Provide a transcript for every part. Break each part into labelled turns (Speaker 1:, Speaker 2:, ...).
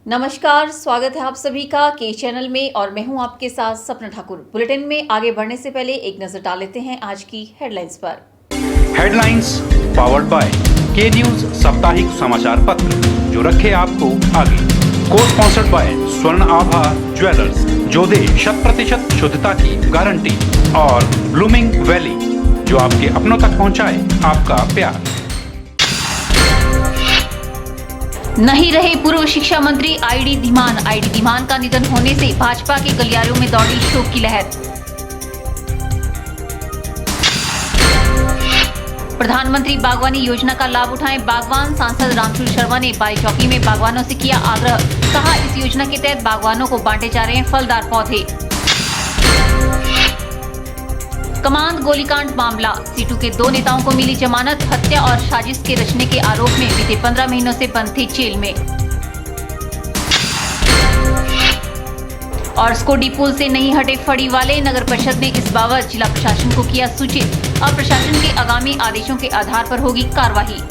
Speaker 1: नमस्कार, स्वागत है आप सभी का के चैनल में और मैं हूं आपके साथ सपना ठाकुर। बुलेटिन में आगे बढ़ने से पहले एक नजर डाल लेते हैं आज की हेडलाइंस पर।
Speaker 2: हेडलाइंस पावर्ड बाय के न्यूज साप्ताहिक समाचार पत्र जो रखे आपको आगे। को स्पॉन्सर्ड बाय स्वर्ण आभा ज्वेलर्स जो दे 100% शुद्धता की गारंटी और ब्लूमिंग वैली जो आपके अपनों तक पहुंचाए आपका प्यार।
Speaker 1: नहीं रहे पूर्व शिक्षा मंत्री आईडी धीमान का निधन होने से भाजपा के गलियारों में दौड़ी शोक की लहर। प्रधानमंत्री बागवानी योजना का लाभ उठाएं बागवान। सांसद रामसूर शर्मा ने बाई चौकी में बागवानों से किया आग्रह। कहा, इस योजना के तहत बागवानों को बांटे जा रहे हैं फलदार पौधे। कमांद गोलीकांड मामला, सीटू के 2 नेताओं को मिली जमानत। हत्या और साजिश के रचने के आरोप में बीते 15 महीनों से बंद थे जेल में। और स्कोडी पुल से नहीं हटे फड़ी वाले, नगर परिषद ने इस बाबत जिला प्रशासन को किया सूचित। अब प्रशासन के आगामी आदेशों के आधार पर होगी कार्रवाई।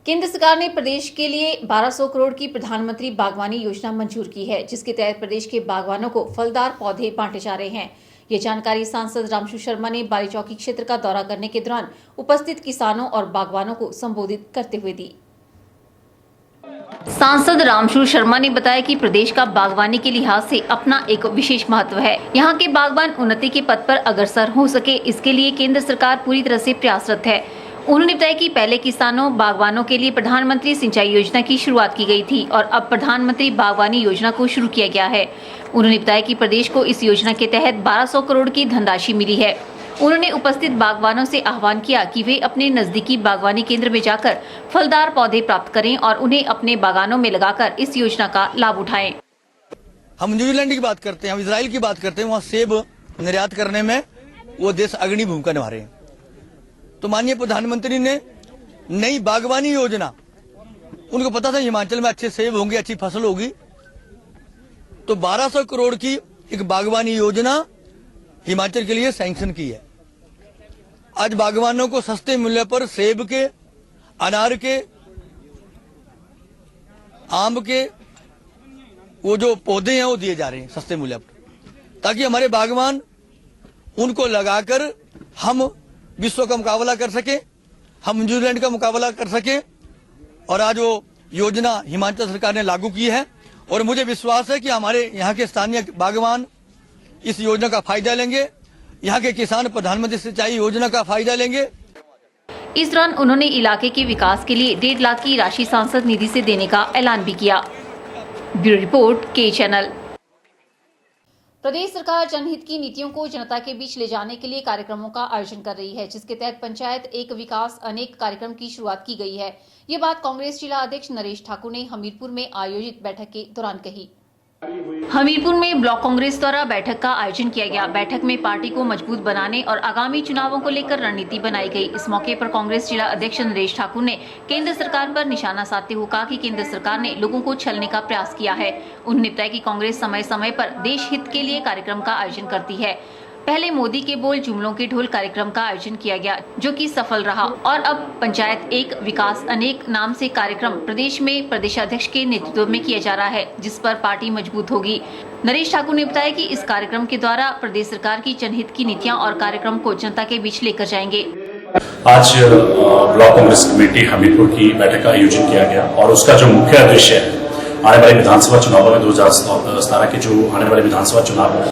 Speaker 1: केंद्र सरकार ने प्रदेश के लिए 1200 करोड़ की प्रधानमंत्री बागवानी योजना मंजूर की है, जिसके तहत प्रदेश के बागवानों को फलदार पौधे बांटे जा रहे हैं। ये जानकारी सांसद रामसूर शर्मा ने बारी चौकी क्षेत्र का दौरा करने के दौरान उपस्थित किसानों और बागवानों को संबोधित करते हुए दी। सांसद रामसूर शर्मा ने बताया कि प्रदेश का बागवानी के लिहाज से अपना एक विशेष महत्व है। यहाँ के बागवान उन्नति के पथ पर अग्रसर हो सके, इसके लिए केंद्र सरकार पूरी तरह से प्रयासरत है। उन्होंने बताया कि पहले किसानों बागवानों के लिए प्रधानमंत्री सिंचाई योजना की शुरुआत की गई थी और अब प्रधानमंत्री बागवानी योजना को शुरू किया गया है। उन्होंने बताया कि प्रदेश को इस योजना के तहत 1200 करोड़ की धनराशि मिली है। उन्होंने उपस्थित बागवानों से आह्वान किया कि वे अपने नजदीकी बागवानी केंद्र में जाकर फलदार पौधे प्राप्त करें और उन्हें अपने बागानों में लगाकर इस योजना का लाभ उठाएं।
Speaker 3: हम न्यूजीलैंड की बात करते हैं, हम इजराइल की बात करते हैं, वहाँ सेब निर्यात करने में वो देश अग्रणी भूमिका निभा रहे हैं। तो माननीय प्रधानमंत्री ने नई बागवानी योजना, उनको पता था हिमाचल में अच्छे सेब होंगे, अच्छी फसल होगी, तो 1200 करोड़ की एक बागवानी योजना हिमाचल के लिए सैंक्शन की है। आज बागवानों को सस्ते मूल्य पर सेब के, अनार के, आम के वो जो पौधे हैं वो दिए जा रहे हैं सस्ते मूल्य पर, ताकि हमारे बागवान उनको लगाकर हम विश्व का मुकाबला कर सके, हम न्यूजीलैंड का मुकाबला कर सके। और आज वो योजना हिमाचल सरकार ने लागू की है और मुझे विश्वास है कि हमारे यहाँ के स्थानीय बागवान इस योजना का फायदा लेंगे, यहाँ के किसान प्रधानमंत्री सिंचाई योजना का फायदा लेंगे।
Speaker 1: इस दौरान उन्होंने इलाके के विकास के लिए 1.5 लाख की राशि सांसद निधि से देने का ऐलान भी किया। ब्यूरो रिपोर्ट के चैनल। प्रदेश सरकार जनहित की नीतियों को जनता के बीच ले जाने के लिए कार्यक्रमों का आयोजन कर रही है, जिसके तहत पंचायत एक विकास अनेक कार्यक्रम की शुरुआत की गई है। ये बात कांग्रेस जिला अध्यक्ष नरेश ठाकुर ने हमीरपुर में आयोजित बैठक के दौरान कही। हमीरपुर में ब्लॉक कांग्रेस द्वारा बैठक का आयोजन किया गया। बैठक में पार्टी को मजबूत बनाने और आगामी चुनावों को लेकर रणनीति बनाई गई। इस मौके पर कांग्रेस जिला अध्यक्ष नरेश ठाकुर ने केंद्र सरकार पर निशाना साधते हुए कहा कि केंद्र सरकार ने लोगों को छलने का प्रयास किया है। उन्होंने बताया कि कांग्रेस समय समय पर देश हित के लिए कार्यक्रम का आयोजन करती है। पहले मोदी के बोल जुमलों के ढोल कार्यक्रम का आयोजन किया गया, जो कि सफल रहा, और अब पंचायत एक विकास अनेक नाम से कार्यक्रम प्रदेश में प्रदेशाध्यक्ष के नेतृत्व में किया जा रहा है, जिस पर पार्टी मजबूत होगी। नरेश ठाकुर ने बताया कि इस कार्यक्रम के द्वारा प्रदेश सरकार की जनहित की नीतियां और कार्यक्रम को जनता के बीच लेकर जाएंगे।
Speaker 4: आज ब्लॉक कांग्रेस कमेटी हमीरपुर की बैठक का आयोजन किया गया और उसका जो मुख्य उद्देश्य है, आने वाले विधानसभा चुनाव में 2017 के जो आने वाले विधानसभा चुनाव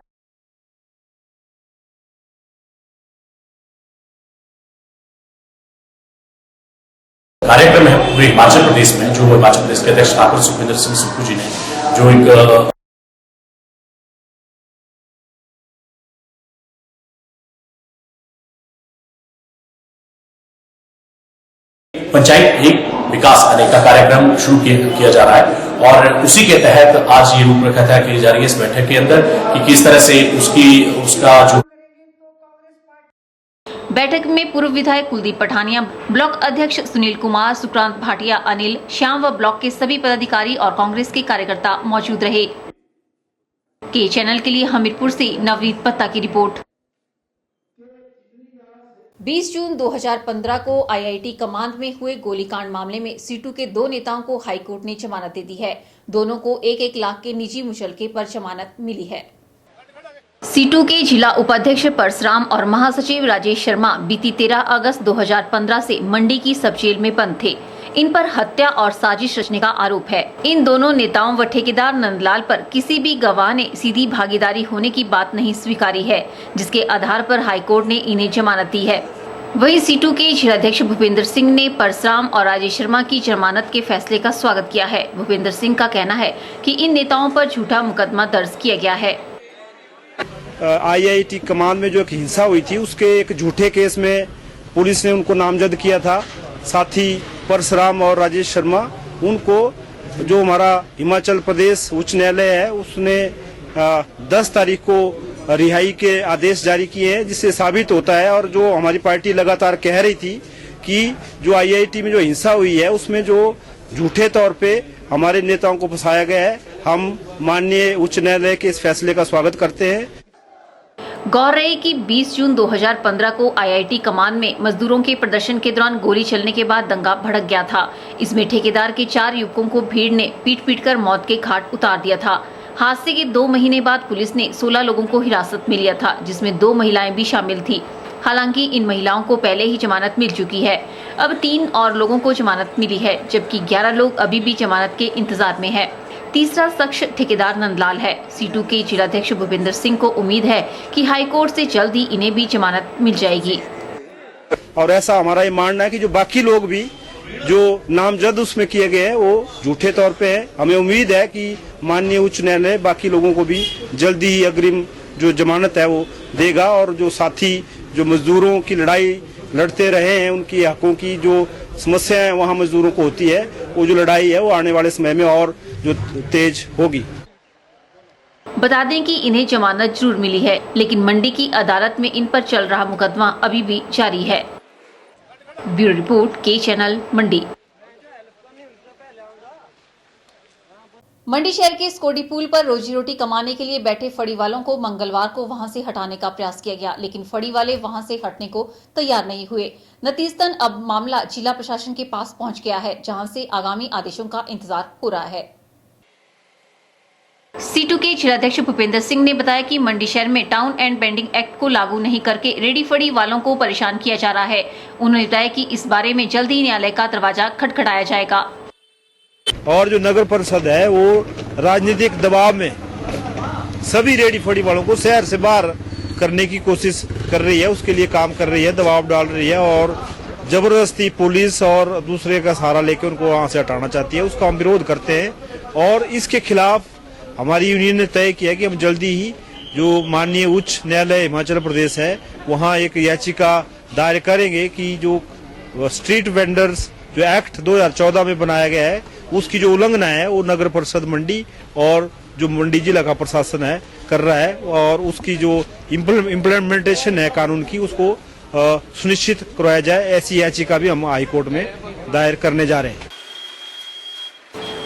Speaker 4: कार्यक्रम है पूरे हिमाचल प्रदेश में, जो हिमाचल प्रदेश के अध्यक्ष ठाकुर सुखविंदर सिंह सुक्खू जी ने जो एक पंचायत एक विकास अनेक का कार्यक्रम शुरू किया जा रहा है और उसी के तहत आज ये रूपरेखा तय की जा रही है इस बैठक के अंदर कि किस तरह से उसका जो
Speaker 1: बैठक में पूर्व विधायक कुलदीप पठानिया, ब्लॉक अध्यक्ष सुनील कुमार, सुक्रांत भाटिया, अनिल श्याम व ब्लॉक के सभी पदाधिकारी और कांग्रेस के कार्यकर्ता मौजूद रहे। के चैनल के लिए हमीरपुर से नवनीत पत्ता की रिपोर्ट। 20 जून 2015 को आईआईटी कमांद में हुए गोलीकांड मामले में सीटू के 2 नेताओं को हाईकोर्ट ने जमानत दे दी है। दोनों को 1-1 लाख के निजी मुचलके पर जमानत मिली है। सीटू के जिला उपाध्यक्ष परसराम और महासचिव राजेश शर्मा बीती 13 अगस्त 2015 से मंडी की सब जेल में बंद थे। इन पर हत्या और साजिश रचने का आरोप है। इन दोनों नेताओं व ठेकेदार नंदलाल पर किसी भी गवाह ने सीधी भागीदारी होने की बात नहीं स्वीकारी है, जिसके आधार पर हाईकोर्ट ने इन्हें जमानत दी है। वहीं सीटू के जिलाध्यक्ष भूपेंद्र सिंह ने परसराम और राजेश शर्मा की जमानत के फैसले का स्वागत किया है। भूपेंद्र सिंह का कहना है कि इन नेताओं पर झूठा मुकदमा दर्ज किया गया है।
Speaker 5: आईआईटी कमांद में जो एक हिंसा हुई थी, उसके एक झूठे केस में पुलिस ने उनको नामजद किया था। साथ ही परसराम और राजेश शर्मा, उनको जो हमारा हिमाचल प्रदेश उच्च न्यायालय है उसने 10 तारीख को रिहाई के आदेश जारी किए हैं, जिससे साबित होता है और जो हमारी पार्टी लगातार कह रही थी कि जो आईआईटी में जो हिंसा हुई है उसमें जो झूठे तौर पे हमारे नेताओं को फंसाया गया है, हम माननीय उच्च न्यायालय के इस फैसले का स्वागत करते हैं।
Speaker 1: गौर रहे कि 20 जून 2015 को आईआईटी कमांद में मजदूरों के प्रदर्शन के दौरान गोली चलने के बाद दंगा भड़क गया था। इसमें ठेकेदार के 4 युवकों को भीड़ ने पीट-पीट मौत के घाट उतार दिया था। हादसे के 2 महीने बाद पुलिस ने 16 लोगों को हिरासत में लिया था, जिसमें 2 महिलाएं भी शामिल थी। हालांकि इन महिलाओं को पहले ही जमानत मिल चुकी है। अब 3 और लोगों को जमानत मिली है, जबकि 11 लोग अभी भी जमानत के इंतजार में है। तीसरा शख्स ठेकेदार नंदलाल है। सीटू के जिलाध्यक्ष भूपेंद्र सिंह को उम्मीद है कि हाईकोर्ट से जल्द ही इन्हें भी जमानत मिल जाएगी।
Speaker 5: और ऐसा हमारा ये मानना है कि जो बाकी लोग भी जो नामजद उसमें किए गए हैं वो झूठे तौर पे है। हमें उम्मीद है कि माननीय उच्च न्यायालय बाकी लोगों को भी जल्दी ही अग्रिम जो जमानत है वो देगा, और जो साथी जो मजदूरों की लड़ाई लड़ते रहे हैं, उनकी हकों की जो समस्याएं वहाँ मजदूरों को होती है, वो जो लड़ाई है वो आने वाले समय में और जो तेज होगी।
Speaker 1: बता दें कि इन्हें जमानत जरूर मिली है, लेकिन मंडी की अदालत में इन पर चल रहा मुकदमा अभी भी जारी है। ब्यूरो रिपोर्ट, के चैनल, मंडी। मंडी शहर के स्कोडी पुल पर रोजी रोटी कमाने के लिए बैठे फड़ी वालों को मंगलवार को वहां से हटाने का प्रयास किया गया, लेकिन फड़ी वाले वहां से हटने को तैयार नहीं हुए। नतीजतन अब मामला जिला प्रशासन के पास पहुंच गया है, जहां से आगामी आदेशों का इंतजार हो रहा है। सीटू के जिलाध्यक्ष भूपेंद्र सिंह ने बताया कि मंडी शहर में टाउन एंड बेंडिंग एक्ट को लागू नहीं करके रेडी फड़ी वालों को परेशान किया जा रहा है। उन्होंने बताया कि इस बारे में जल्द ही न्यायालय का दरवाजा खटखटाया जाएगा।
Speaker 5: और जो नगर परिषद है वो राजनीतिक दबाव में सभी रेडी फड़ी वालों को शहर से बाहर करने की कोशिश कर रही है, उसके लिए काम कर रही है, दबाव डाल रही है और जबरदस्ती पुलिस और दूसरे का सहारा लेकर उनको वहां से हटाना चाहती है। उसका हम विरोध करते हैं और इसके खिलाफ हमारी यूनियन ने तय किया कि हम जल्दी ही जो माननीय उच्च न्यायालय हिमाचल प्रदेश है वहां एक याचिका दायर करेंगे कि जो स्ट्रीट वेंडर्स जो एक्ट 2014 में बनाया गया है उसकी जो उल्लंघना है वो नगर परिषद मंडी और जो मंडी जिला का प्रशासन है कर रहा है, और उसकी जो इम्प्लीमेंटेशन है कानून की उसको सुनिश्चित करवाया जाए। ऐसी याचिका भी हम हाई कोर्ट में दायर करने जा रहे हैं।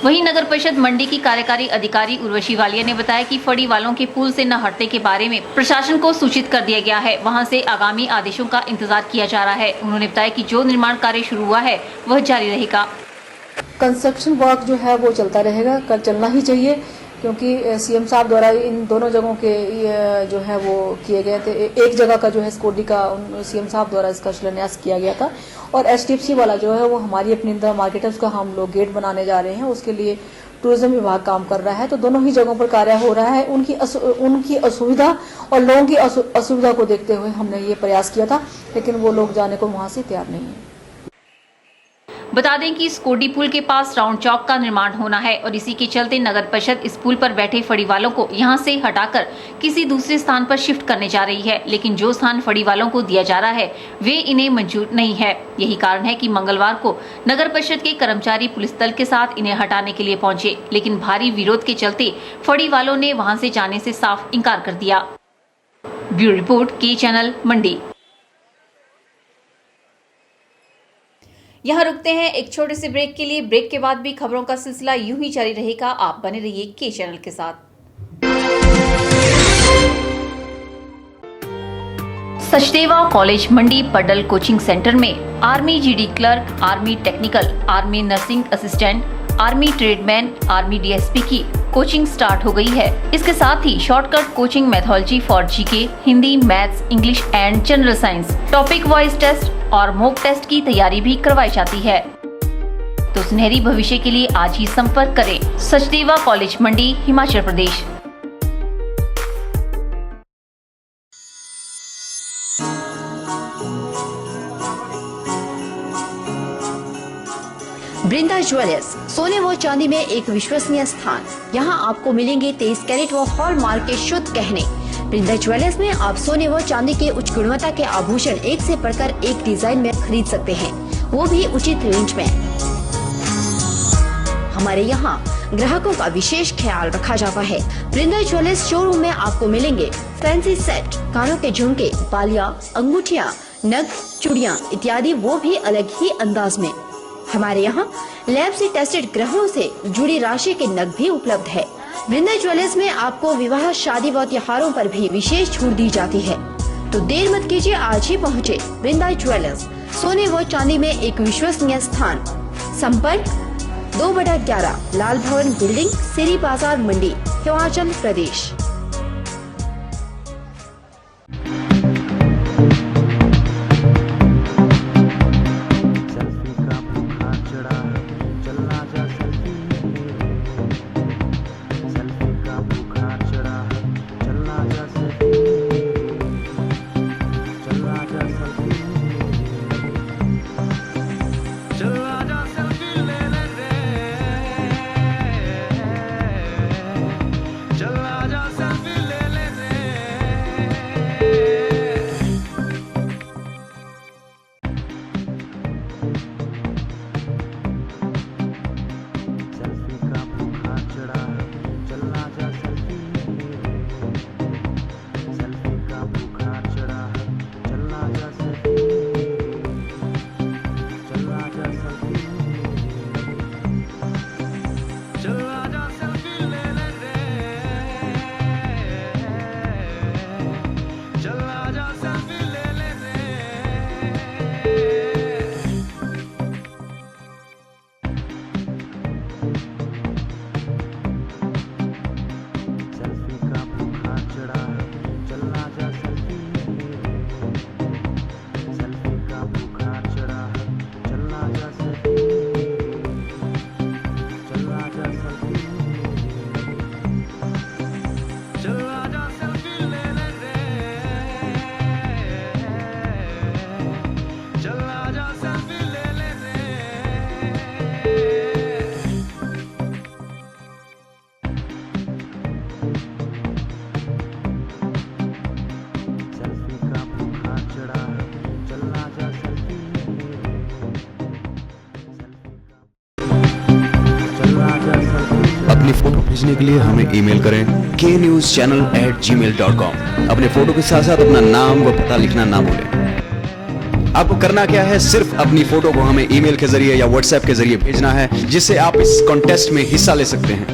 Speaker 1: वहीं नगर परिषद मंडी की कार्यकारी अधिकारी उर्वशी वालिया ने बताया कि फड़ी वालों के पुल से न हटने के बारे में प्रशासन को सूचित कर दिया गया है। वहां से आगामी आदेशों का इंतजार किया जा रहा है। उन्होंने बताया कि जो निर्माण कार्य शुरू हुआ है वह जारी रहेगा।
Speaker 6: कंस्ट्रक्शन वर्क जो है वो चलता रहेगा, कल चलना ही चाहिए, क्योंकि सीएम साहब द्वारा इन दोनों जगहों के जो है वो किए गए थे। एक जगह का जो है स्कोडी का सीएम साहब द्वारा इसका शिलान्यास किया गया था, और एचडीएफसी वाला जो है वो हमारी अपनी इंदिरा मार्केट है, उसका हम लोग गेट बनाने जा रहे हैं। उसके लिए टूरिज्म विभाग काम कर रहा है, तो दोनों ही जगहों पर कार्य हो रहा है। उनकी असुविधा और लोगों की असुविधा को देखते हुए हमने ये प्रयास किया था, लेकिन वो लोग जाने को वहां से तैयार नहीं है।
Speaker 1: बता दें कि स्कोडी पुल के पास राउंड चौक का निर्माण होना है और इसी के चलते नगर परिषद इस पुल पर बैठे फड़ी वालों को यहां से हटाकर किसी दूसरे स्थान पर शिफ्ट करने जा रही है, लेकिन जो स्थान फड़ी वालों को दिया जा रहा है वे इन्हें मंजूर नहीं है। यही कारण है कि मंगलवार को नगर परिषद के कर्मचारी पुलिस दल के साथ इन्हें हटाने के लिए पहुंचे, लेकिन भारी विरोध के चलते फड़ी वालों ने वहां से जाने से साफ इंकार कर दिया। ब्यूरो रिपोर्ट, के चैनल, मंडी। यहाँ रुकते हैं एक छोटे से ब्रेक के लिए। ब्रेक के बाद भी खबरों का सिलसिला यूं ही जारी रहेगा। आप बने रहिए के चैनल के साथ। Sachdeva college Mandi Paddal coaching centre में army GD clerk, army technical, army nursing assistant, army tradesman, army DSP की कोचिंग स्टार्ट हो गई है। इसके साथ ही shortcut coaching methodology for GK, Hindi, maths, English and general science, topic wise test और मॉक टेस्ट की तैयारी भी करवाई जाती है। तो सुनहरी भविष्य के लिए आज ही संपर्क करें सचदेवा कॉलेज मंडी, हिमाचल प्रदेश।
Speaker 7: बृंदा ज्वेलर्स, सोने व चांदी में एक विश्वसनीय स्थान। यहाँ आपको मिलेंगे 23 कैरेट व हॉलमार्क के शुद्ध गहने। बृंदा ज्वेलर्स में आप सोने व चांदी के उच्च गुणवत्ता के आभूषण एक से बढ़कर एक डिजाइन में खरीद सकते हैं, वो भी उचित रेंज में। हमारे यहाँ ग्राहकों का विशेष ख्याल रखा जाता है। बृंदा ज्वेलर्स शोरूम में आपको मिलेंगे फैंसी सेट, कानों के झुमके, बालियां, अंगूठियां, नग, चूड़ियां इत्यादि, वो भी अलग ही अंदाज में। हमारे यहाँ लैब से टेस्टेड ग्रहों से जुड़ी राशि के नग भी उपलब्ध है। बृंदा ज्वेलर्स में आपको विवाह, शादी व त्योहारों पर भी विशेष छूट दी जाती है। तो देर मत कीजिए, आज ही पहुँचे बृंदा ज्वेलर्स, सोने व चांदी में एक विश्वसनीय स्थान। संपर्क 2/11 लाल भवन बिल्डिंग, सिरी बाजार मंडी, हिमाचल प्रदेश।
Speaker 8: अपनी फोटो भेजने के लिए हमें ईमेल करें knewschannel@gmail.com। अपने फोटो के साथ साथ अपना नाम व पता लिखना ना भूलें। आपको करना क्या है, सिर्फ अपनी फोटो को हमें ईमेल के जरिए या व्हाट्सएप के जरिए भेजना है, जिससे आप इस कॉन्टेस्ट में हिस्सा ले सकते हैं।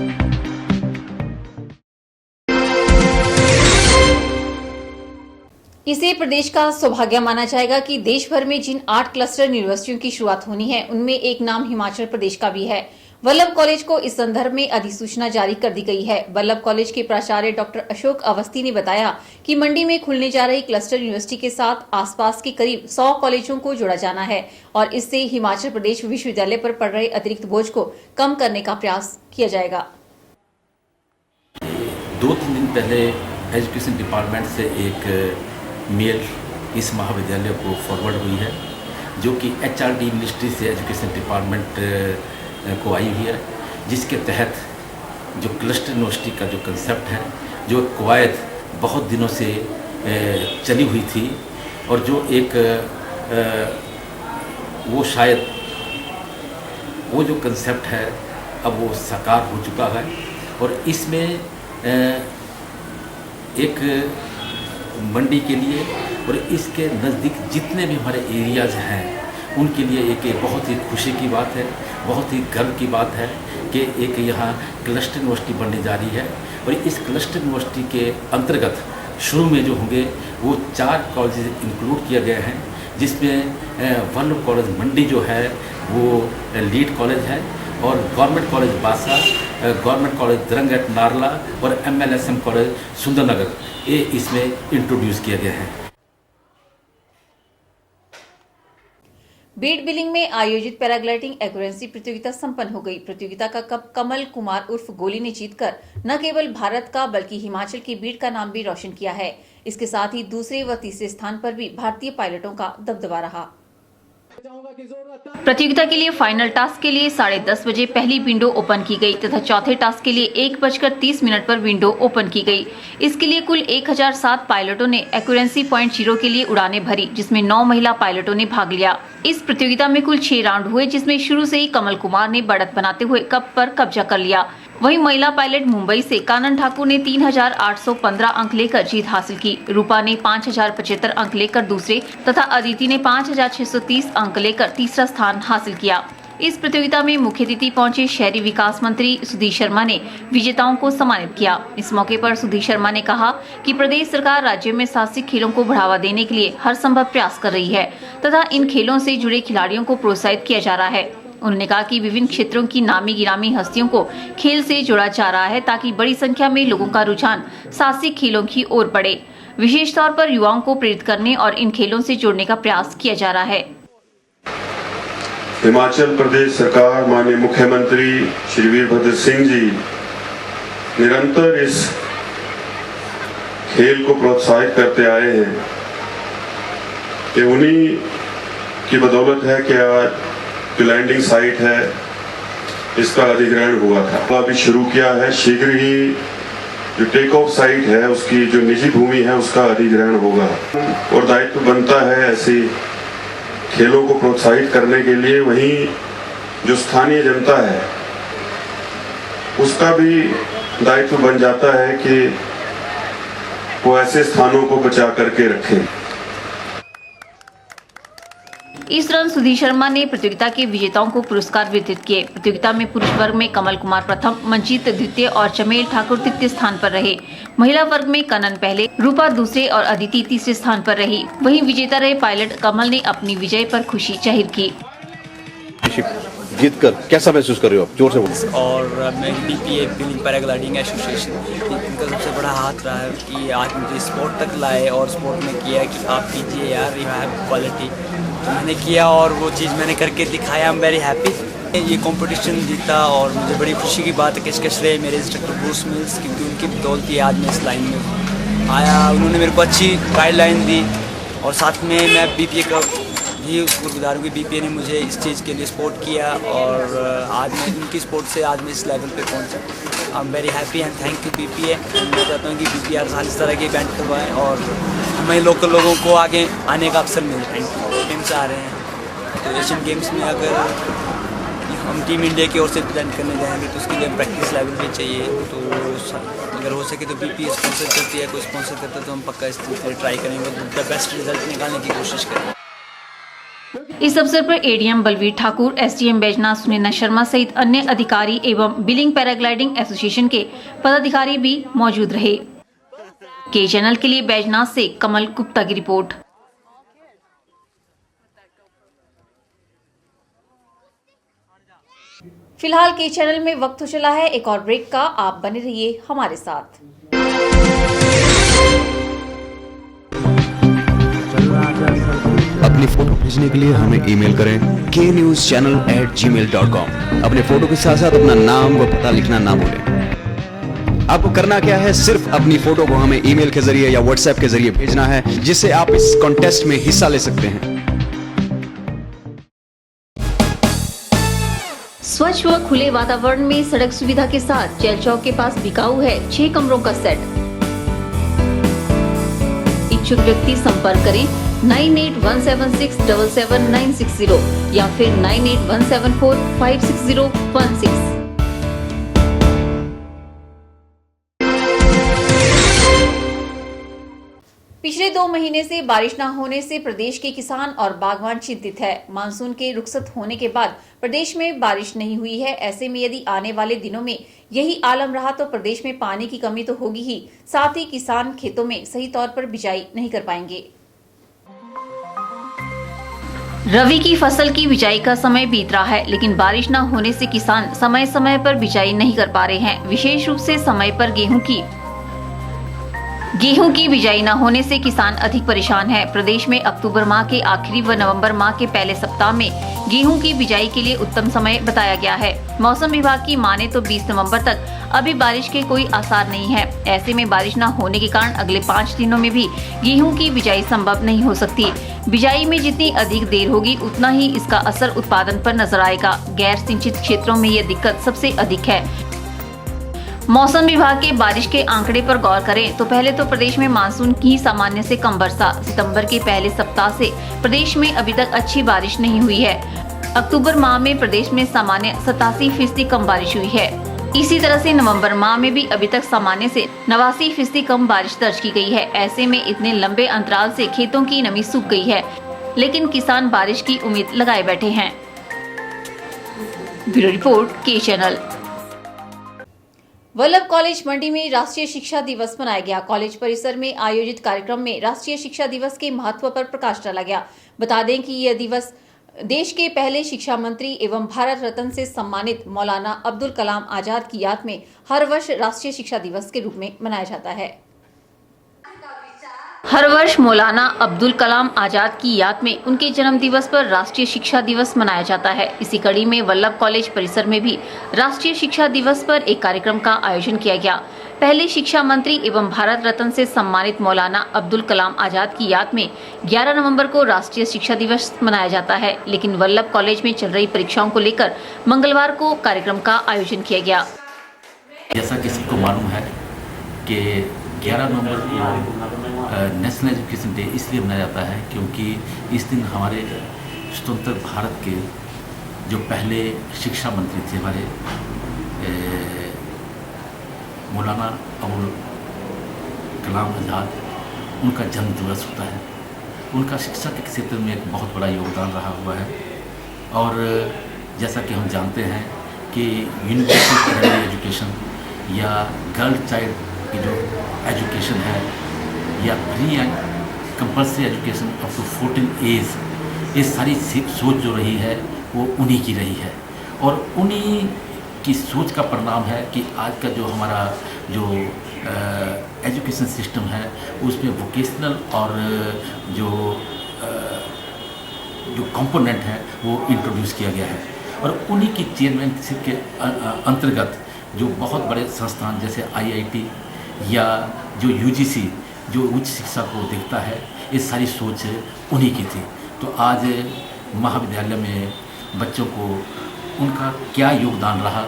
Speaker 1: इसे प्रदेश का सौभाग्य माना जाएगा कि देश भर में जिन 8 क्लस्टर यूनिवर्सिटियों की शुरुआत होनी है, उनमें एक नाम हिमाचल प्रदेश का भी है। वल्लभ कॉलेज को इस संदर्भ में अधिसूचना जारी कर दी गई है। वल्लभ कॉलेज के प्राचार्य डॉक्टर अशोक अवस्थी ने बताया कि मंडी में खुलने जा रही क्लस्टर यूनिवर्सिटी के साथ आसपास के करीब 100 कॉलेजों को जोड़ा जाना है और इससे हिमाचल प्रदेश विश्वविद्यालय पर पड़ रहे अतिरिक्त बोझ को कम करने का प्रयास किया जाएगा।
Speaker 9: 2-3 दिन पहले एजुकेशन डिपार्टमेंट से एक मेल इस महाविद्यालय को फॉरवर्ड हुई है, जो कि HRD मिनिस्ट्री से एजुकेशन डिपार्टमेंट को आई हुई है, जिसके तहत जो क्लस्टर यूनिवर्सिटी का जो कंसेप्ट है, जो कवायद बहुत दिनों से चली हुई थी और जो एक वो शायद वो जो कंसेप्ट है अब वो साकार हो चुका है और इसमें एक मंडी के लिए और इसके नज़दीक जितने भी हमारे एरियाज़ हैं उनके लिए एक बहुत ही खुशी की बात है, बहुत ही गर्व की बात है कि एक यहाँ क्लस्टर यूनिवर्सिटी बनने जा रही है और इस क्लस्टर यूनिवर्सिटी के अंतर्गत शुरू में जो होंगे वो 4 कॉलेज इंक्लूड किया गया है, जिसमें वल्लभ कॉलेज मंडी जो है वो लीड कॉलेज है, और गवर्नमेंट कॉलेज बासा, गवर्नमेंट कॉलेज दरंगट नारला और MLSM कॉलेज सुंदरनगर, ये इसमें इंट्रोड्यूस किया गया है।
Speaker 1: बीड बिलिंग में आयोजित पैराग्लाइडिंग एक्यूरेंसी प्रतियोगिता संपन्न हो गई। प्रतियोगिता का कप कमल कुमार उर्फ गोली ने जीतकर न केवल भारत का बल्कि हिमाचल के बीड का नाम भी रोशन किया है। इसके साथ ही दूसरे व तीसरे स्थान पर भी भारतीय पायलटों का दबदबा रहा। प्रतियोगिता के लिए फाइनल टास्क के लिए 10:30 बजे पहली विंडो ओपन की गई तथा चौथे टास्क के लिए 1:30 पर विंडो ओपन की गई। इसके लिए कुल 1007 पायलटों ने एक्यूरेंसी पॉइंट 0 के लिए उड़ानें भरी, जिसमें 9 महिला पायलटों ने भाग लिया। इस प्रतियोगिता में कुल 6 राउंड हुए, जिसमें शुरू से ही कमल कुमार ने बढ़त बनाते हुए कप पर कब्जा कर लिया। वहीं महिला पायलट मुंबई से कानन ठाकुर ने 3815 अंक लेकर जीत हासिल की। रूपा ने 5075 अंक लेकर दूसरे तथा अदिति ने 5630 अंक लेकर तीसरा स्थान हासिल किया। इस प्रतियोगिता में मुख्य अतिथि पहुंचे शहरी विकास मंत्री सुधीर शर्मा ने विजेताओं को सम्मानित किया। इस मौके पर सुधीर शर्मा ने कहा कि प्रदेश सरकार राज्य में साहसिक खेलों को बढ़ावा देने के लिए हर संभव प्रयास कर रही है तथा इन खेलों से जुड़े खिलाड़ियों को प्रोत्साहित किया जा रहा है। उन्होंने कहा कि विभिन्न क्षेत्रों की नामी गिरामी हस्तियों को खेल से जोड़ा जा रहा है ताकि बड़ी संख्या में लोगों का रुझान साहसिक खेलों की ओर बढ़े। विशेष तौर पर युवाओं को प्रेरित करने और इन खेलों से जोड़ने का प्रयास किया जा रहा है।
Speaker 10: हिमाचल प्रदेश सरकार माननीय मुख्यमंत्री श्री वीरभद्र सिंह जी निरंतर इस खेल को प्रोत्साहित करते आए हैं कि उन्हीं की बदौलत है कि आज जो लैंडिंग साइट है इसका अधिग्रहण हुआ था, अभी शुरू किया है। शीघ्र ही जो टेक ऑफ साइट है उसकी जो निजी भूमि है उसका अधिग्रहण होगा और दायित्व बनता है ऐसी खेलों को प्रोत्साहित करने के लिए। वहीं जो स्थानीय जनता है उसका भी दायित्व बन जाता है कि वो ऐसे स्थानों को बचा करके रखें।
Speaker 1: इस दौरान सुधीर शर्मा ने प्रतियोगिता के विजेताओं को पुरस्कार वितरित किए। प्रतियोगिता में पुरुष वर्ग में कमल कुमार प्रथम, मंजीत द्वितीय और चमेल ठाकुर तृतीय स्थान पर रहे। महिला वर्ग में कनन पहले, रूपा दूसरे और अदिति तीसरे स्थान पर रही। वहीं विजेता रहे पायलट कमल ने अपनी विजय पर खुशी जाहिर की।
Speaker 11: जीत कर कैसा महसूस कर रहे हो आप? जोर से बोलो।
Speaker 12: और मैं BPA बिलिंग पैराग्लाइडिंग एसोसिएशन इनका सबसे बड़ा हाथ रहा है कि आज मुझे स्पोर्ट तक लाए और स्पोर्ट में किया कि आप कीजिए यार, यू हैव क्वालिटी। तो मैंने किया और वो चीज़ मैंने करके दिखाया। I am very happy. ये कंपटीशन जीता और मुझे बड़ी खुशी की बात है कि इसका श्रेय मेरे इंस्ट्रक्टर ब्रूस मिल्स, क्योंकि उनकी बदौलत ही आज मैं इस लाइन में आया। उन्होंने मेरे को अच्छी गाइडलाइन दी और साथ में मैं BPA का भी शुक्रगुजार हूँ कि BPA ने मुझे इस चीज़ के लिए सपोर्ट किया और आज मैं उनकी सपोर्ट से आज मैं इस लेवल पे पहुँचा। I am very happy and thank you BPA। मैं चाहता हूँ कि BPA हर साल इस तरह के इवेंट करवाएं और हमें लोकल लोगों को आगे आने का अवसर मिले। गेम्स आ रहे हैं तो एशियन गेम्स में अगर हम टीम इंडिया की ओर से प्रेजेंट करने जाएंगे तो उसके लिए प्रैक्टिस लेवल भी चाहिए। तो अगर हो सके तो BPA स्पॉन्सर करती है, कोई स्पॉन्सर करता है तो हम पक्का इस चीज़ पर ट्राई करेंगे, द बेस्ट रिजल्ट निकालने की कोशिश करेंगे।
Speaker 1: इस अवसर पर ADM बलवीर ठाकुर, SDM बैजनाथ सुनैना शर्मा सहित अन्य अधिकारी एवं बिलिंग पैराग्लाइडिंग एसोसिएशन के पदाधिकारी भी मौजूद रहे। के चैनल के लिए बैजनाथ से कमल गुप्ता की रिपोर्ट। फिलहाल के चैनल में वक्त हो चला है एक और ब्रेक का। आप बने रहिए हमारे साथ।
Speaker 8: अपनी फोटो भेजने के लिए हमें ईमेल करें knewschannel@gmail.com। अपने फोटो के साथ साथ अपना नाम व पता लिखना ना भूलें। आपको करना क्या है, सिर्फ अपनी फोटो को हमें ईमेल के जरिए या व्हाट्सएप के जरिए भेजना है, जिससे आप इस कॉन्टेस्ट में हिस्सा ले सकते हैं।
Speaker 1: स्वच्छ व खुले वातावरण में सड़क सुविधा के साथ जेल चौक के पास बिकाऊ है 6 कमरों का सेट। इच्छुक व्यक्ति संपर्क करें 9817677960 या फिर 9817456016। पिछले 2 महीने से बारिश न होने से प्रदेश के किसान और बागवान चिंतित है। मानसून के रुखसत होने के बाद प्रदेश में बारिश नहीं हुई है। ऐसे में यदि आने वाले दिनों में यही आलम रहा तो प्रदेश में पानी की कमी तो होगी ही, साथ ही किसान खेतों में सही तौर पर बिजाई नहीं कर पाएंगे। रबी की फसल की बिजाई का समय बीत रहा है, लेकिन बारिश न होने से किसान समय समय पर बिजाई नहीं कर पा रहे हैं। विशेष रूप से समय पर गेहूं की बिजाई न होने से किसान अधिक परेशान है। प्रदेश में अक्टूबर माह के आखिरी व नवंबर माह के पहले सप्ताह में गेहूं की बिजाई के लिए उत्तम समय बताया गया है। मौसम विभाग की माने तो 20 नवंबर तक अभी बारिश के कोई आसार नहीं है। ऐसे में बारिश न होने के कारण अगले 5 दिनों में भी गेहूं की बिजाई संभव नहीं हो सकती। बिजाई में जितनी अधिक देर होगी उतना ही इसका असर उत्पादन पर नजर आएगा। गैर सिंचित क्षेत्रों में यह दिक्कत सबसे अधिक है। मौसम विभाग के बारिश के आंकड़े पर गौर करें तो पहले तो प्रदेश में मानसून की सामान्य से कम वर्षा। सितंबर के पहले सप्ताह से प्रदेश में अभी तक अच्छी बारिश नहीं हुई है। अक्टूबर माह में प्रदेश में सामान्य 87% कम बारिश हुई है। इसी तरह से नवंबर माह में भी अभी तक सामान्य से 89% कम बारिश दर्ज की गई है। ऐसे में इतने लंबे अंतराल से खेतों की नमी सूख गई है, लेकिन किसान बारिश की उम्मीद लगाए बैठे हैं। ब्यूरो रिपोर्ट, के चैनल। वल्लभ कॉलेज मंडी में राष्ट्रीय शिक्षा दिवस मनाया गया। कॉलेज परिसर में आयोजित कार्यक्रम में राष्ट्रीय शिक्षा दिवस के महत्व पर प्रकाश डाला गया। बता दें कि यह दिवस देश के पहले शिक्षा मंत्री एवं भारत रत्न से सम्मानित मौलाना अब्दुल कलाम आजाद की याद में हर वर्ष राष्ट्रीय शिक्षा दिवस के रूप में मनाया जाता है। हर वर्ष मौलाना अब्दुल कलाम आजाद की याद में उनके जन्म दिवस पर राष्ट्रीय शिक्षा दिवस मनाया जाता है। इसी कड़ी में वल्लभ कॉलेज परिसर में भी राष्ट्रीय शिक्षा दिवस पर एक कार्यक्रम का आयोजन किया गया। पहले शिक्षा मंत्री एवं भारत रत्न से सम्मानित मौलाना अब्दुल कलाम आजाद की याद में 11 नवंबर को राष्ट्रीय शिक्षा दिवस मनाया जाता है, लेकिन वल्लभ कॉलेज में चल रही परीक्षाओं को लेकर मंगलवार को कार्यक्रम का आयोजन किया गया।
Speaker 9: जैसा कि सबको मालूम है कि 11 नवंबर को नेशनल एजुकेशन डे इसलिए मनाया जाता है क्योंकि इस दिन हमारे स्वतंत्र भारत के जो पहले शिक्षा मंत्री थे हमारे मौलाना अब्दुल कलाम आजाद, उनका जन्म दिवस होता है। उनका शिक्षा के क्षेत्र में एक बहुत बड़ा योगदान रहा हुआ है। और जैसा कि हम जानते हैं कि यूनिवर्सल प्राइमरी एजुकेशन या गर्ल चाइल्ड की जो एजुकेशन है या pre and compulsory education up to 14 age, ये सारी सोच जो रही है वो उन्हीं की रही है। और उन्हीं की सोच का परिणाम है कि आज का जो हमारा जो एजुकेशन सिस्टम है उसमें वोकेशनल और जो कंपोनेंट है वो इंट्रोड्यूस किया गया है। और उन्हीं की चेयरमैनशिप के अंतर्गत जो बहुत बड़े संस्थान जैसे IIT या जो UGC जो उच्च शिक्षा को देखता है, ये सारी सोच उन्हीं की थी। तो आज महाविद्यालय में बच्चों को उनका क्या योगदान रहा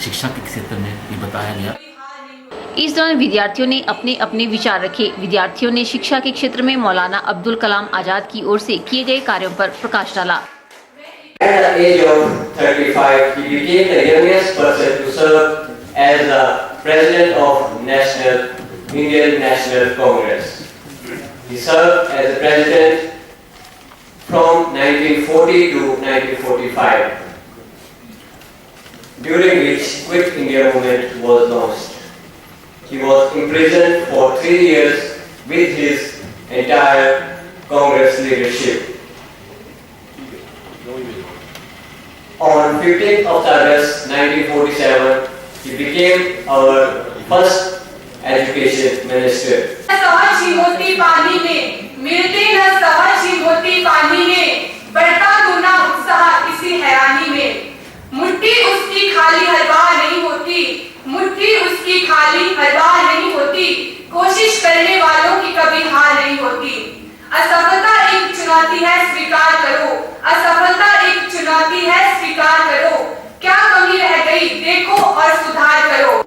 Speaker 9: शिक्षा के क्षेत्र में ये बताया गया।
Speaker 1: इस दौरान विद्यार्थियों ने अपने अपने विचार रखे। विद्यार्थियों ने शिक्षा के क्षेत्र में मौलाना अब्दुल कलाम आजाद की ओर से किए गए कार्यों पर प्रकाश डाला।
Speaker 13: At the age of 35, he became the youngest person to serve as the president of Indian National Congress. He served as the president from 1940 to 1945, during which Quit India movement was launched. He was imprisoned for 3 years with his entire Congress leadership. On 15th of August 1947, he became our first education minister.
Speaker 14: सहज ही होती पानी में, मिलते न सहज ही होती पानी में, बढ़ता गुना उत्साह इसी हैरानी में। मुट्ठी उसकी खाली हर बार नहीं होती, मुट्ठी उसकी खाली हर बार नहीं होती, कोशिश करने वालों की कभी हार नहीं होती। असफलता एक चुनौती है, स्वीकार करो। असफलता एक चुनौती है, स्वीकार करो। क्या कमी रह गई देखो और सुधार करो।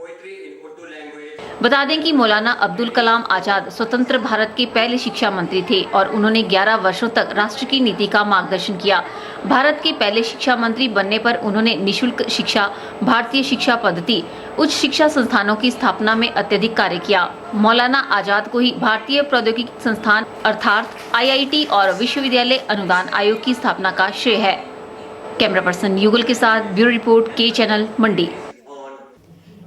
Speaker 1: बता दें कि मौलाना अब्दुल कलाम आजाद स्वतंत्र भारत के पहले शिक्षा मंत्री थे और उन्होंने 11 वर्षों तक राष्ट्र की नीति का मार्गदर्शन किया। भारत के पहले शिक्षा मंत्री बनने पर उन्होंने निशुल्क शिक्षा, भारतीय शिक्षा पद्धति, उच्च शिक्षा संस्थानों की स्थापना में अत्यधिक कार्य किया। मौलाना आजाद को ही भारतीय प्रौद्योगिकी संस्थान अर्थात IIT और विश्वविद्यालय अनुदान आयोग की स्थापना का श्रेय है। कैमरा पर्सन युगल के साथ ब्यूरो रिपोर्ट के चैनल मंडी।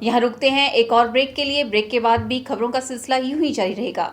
Speaker 1: यहाँ रुकते हैं एक और ब्रेक के लिए। ब्रेक के बाद भी खबरों का सिलसिला यूं ही जारी रहेगा।